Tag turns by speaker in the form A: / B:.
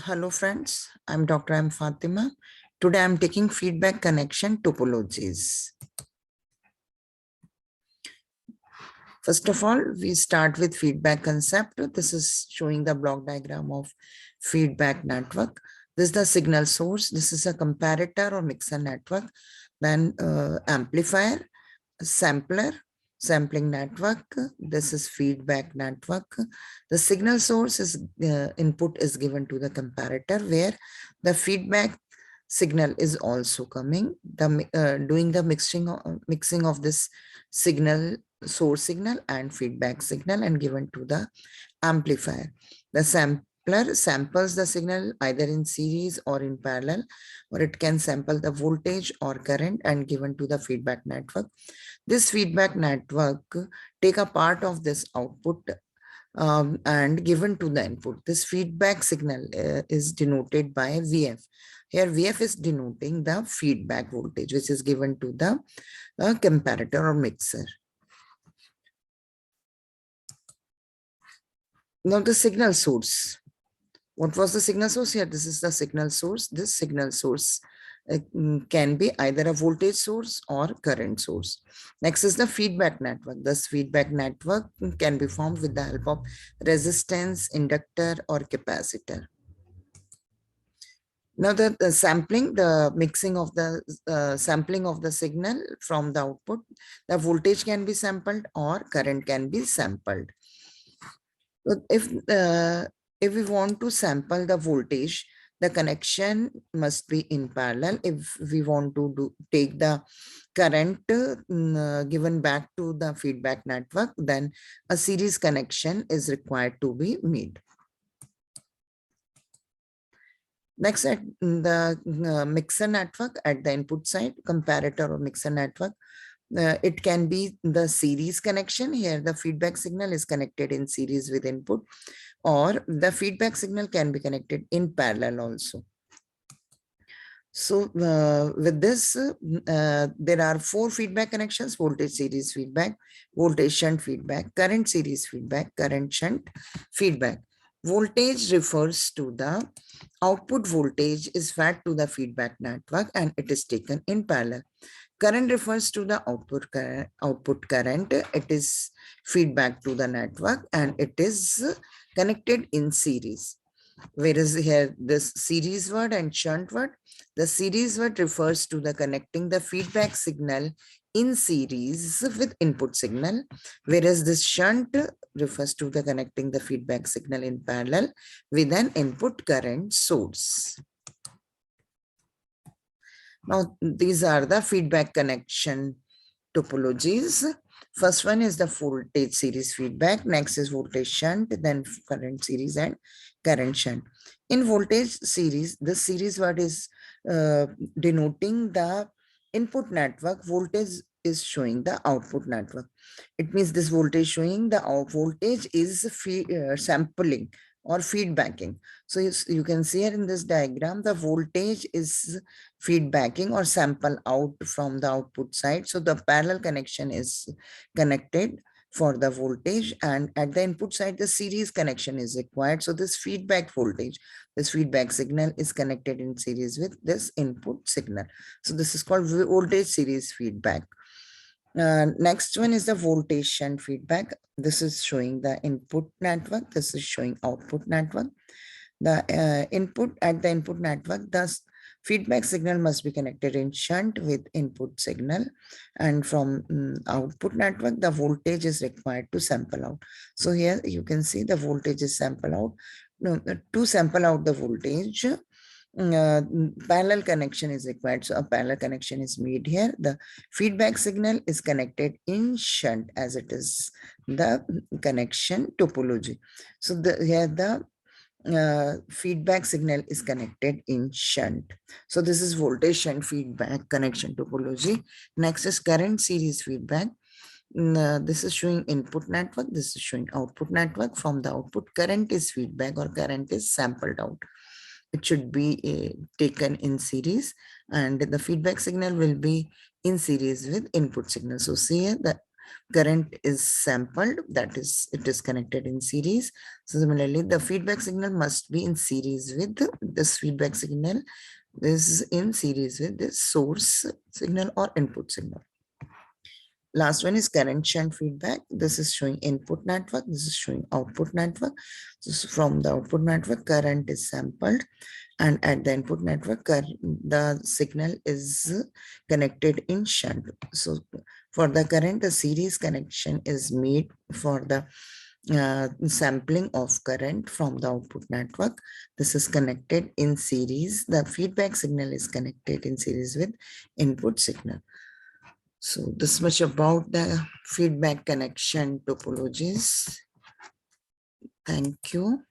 A: Hello friends, I'm Dr. M. Fatima. Today I'm taking feedback connection topologies. First of all, we start with feedback concept. This is showing the block diagram of feedback network. This is the signal source. This is a comparator or mixer network. Then amplifier, sampler, sampling network. This is feedback network. The signal source is input is given to the comparator where the feedback signal is also coming. The doing the mixing of this signal, source signal and feedback signal, and given to the amplifier. The sampler samples the signal either in series or in parallel, or it can sample the voltage or current and given to the feedback network. This feedback network take a part of this output and given to the input. This feedback signal is denoted by VF. Here VF is denoting the feedback voltage which is given to the comparator or mixer. Now the signal source. What was the signal source here? This is the signal source. This signal source can be either a voltage source or current source. Next is the feedback network. This feedback network can be formed with the help of resistance, inductor, or capacitor. Now the sampling, the mixing of the sampling of the signal from the output, the voltage can be sampled or current can be sampled. So if we want to sample the voltage, the connection must be in parallel. If we want to take the current given back to the feedback network, then a series connection is required to be made. Next, at the mixer network at the input side, comparator or mixer network, it can be the series connection. Here the feedback signal is connected in series with input, or the feedback signal can be connected in parallel also. So with this, there are 4 feedback connections: voltage series feedback, voltage shunt feedback, current series feedback, current shunt feedback. Voltage refers to the output voltage is fed to the feedback network and it is taken in parallel. Current refers to the output current. It is feedback to the network and it is connected in series. Whereas here this series word and shunt word, the series word refers to the connecting the feedback signal in series with input signal, whereas this shunt refers to the connecting the feedback signal in parallel with an input current source. Now, these are the feedback connection topologies. First one is the voltage series feedback. Next is voltage shunt, then current series and current shunt. In voltage series, the series word is denoting the input network. Voltage is showing the output network. It means this voltage showing the voltage is sampling or feedbacking. So you can see here in this diagram, the voltage is feedbacking or sample out from the output side. So the parallel connection is connected for the voltage, and at the input side, the series connection is required. So this feedback voltage, this feedback signal is connected in series with this input signal. So this is called voltage series feedback. Next one is the voltage shunt feedback. This is showing the input network. This is showing output network. The input at the input network, thus feedback signal must be connected in shunt with input signal, and from output network, the voltage is required to sample out. So here you can see the voltage is sample out. No, to sample out the voltage, parallel connection is required. So a parallel connection is made here. The feedback signal is connected in shunt as it is the connection topology. So here the feedback signal is connected in shunt. So this is voltage shunt feedback connection topology. Next is current series feedback. This is showing input network. This is showing output network. From the output, current is feedback or current is sampled out. It should be taken in series, and the feedback signal will be in series with input signal. So see here the current is sampled, that is, it is connected in series. So similarly, the feedback signal must be in series with this feedback signal. This is in series with this source signal or input signal. Last one is current shunt feedback. This is showing input network. This is showing output network. So from the output network, current is sampled, and at the input network, the signal is connected in shunt. So for the current, the series connection is made for the sampling of current from the output network. This is connected in series. The feedback signal is connected in series with input signal. So this much about the feedback connection topologies. Thank you.